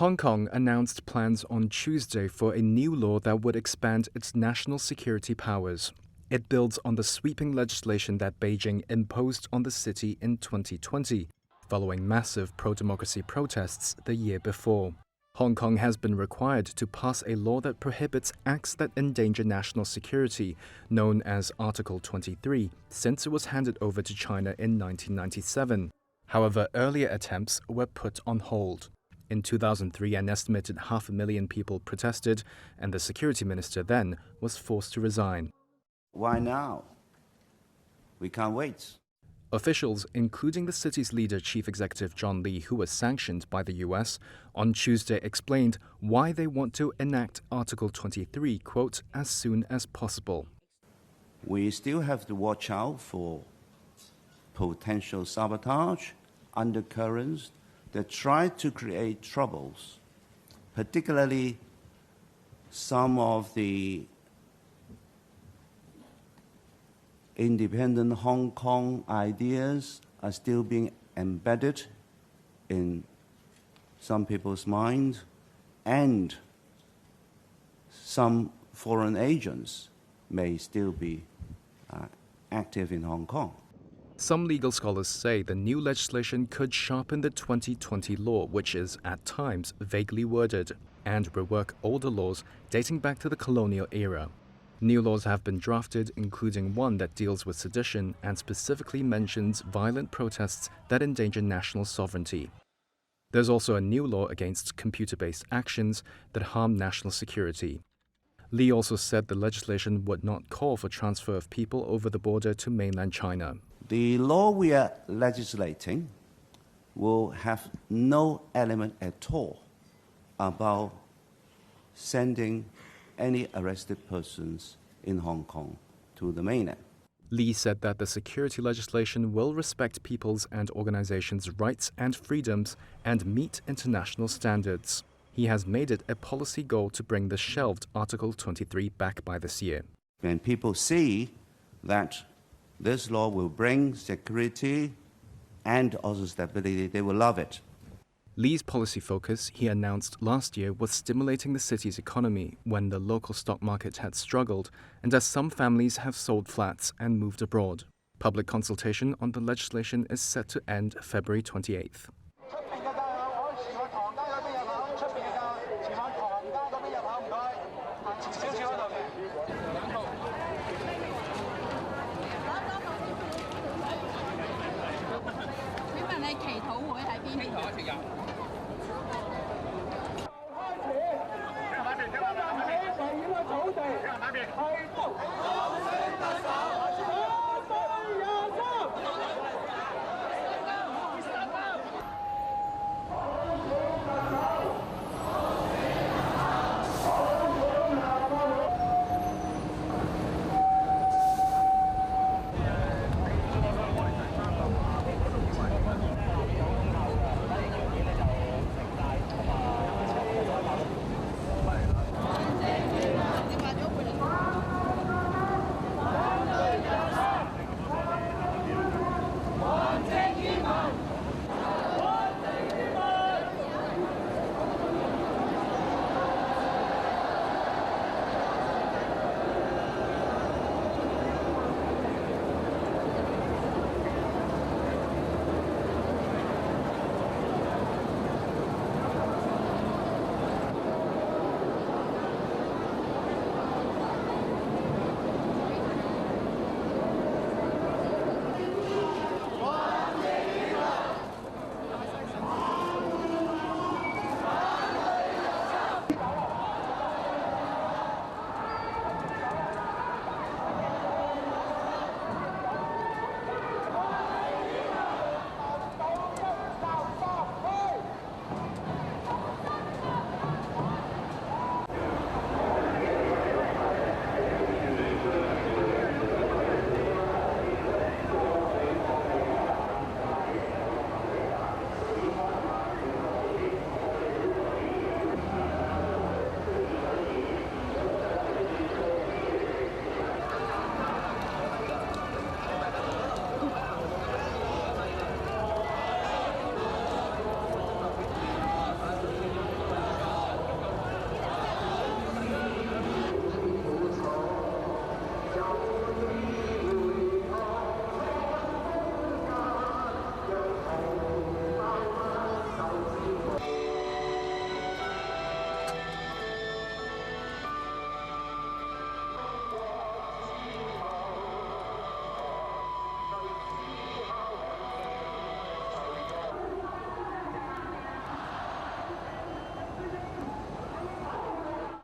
Hong Kong announced plans on Tuesday for a new law that would expand its national security powers. It builds on the sweeping legislation that Beijing imposed on the city in 2020, following massive pro-democracy protests the year before. Hong Kong has been required to pass a law that prohibits acts that endanger national security, known as Article 23, since it was handed over to China in 1997. However, earlier attempts were put on hold. In 2003, an estimated 500,000 people protested, and the security minister then was forced to resign. Why now? We can't wait. Officials, including the city's leader, Chief Executive John Lee, who was sanctioned by the US, on Tuesday explained why they want to enact Article 23, quote, as soon as possible. We still have to watch out for potential sabotage, undercurrents that try to create troubles, particularly some of the independent Hong Kong ideas are still being embedded in some people's minds, and some foreign agents may still be active in Hong Kong. Some legal scholars say the new legislation could sharpen the 2020 law, which is, at times, vaguely worded, and rework older laws dating back to the colonial era. New laws have been drafted, including one that deals with sedition and specifically mentions violent protests that endanger national sovereignty. There's also a new law against computer-based actions that harm national security. Lee also said the legislation would not call for transfer of people over the border to mainland China. The law we are legislating will have no element at all about sending any arrested persons in Hong Kong to the mainland. Lee said that the security legislation will respect people's and organizations' rights and freedoms and meet international standards. He has made it a policy goal to bring the shelved Article 23 back by this year. When people see that this law will bring security and also stability, they will love it. Lee's policy focus, he announced last year, was stimulating the city's economy when the local stock market had struggled and as some families have sold flats and moved abroad. Public consultation on the legislation is set to end February 28th.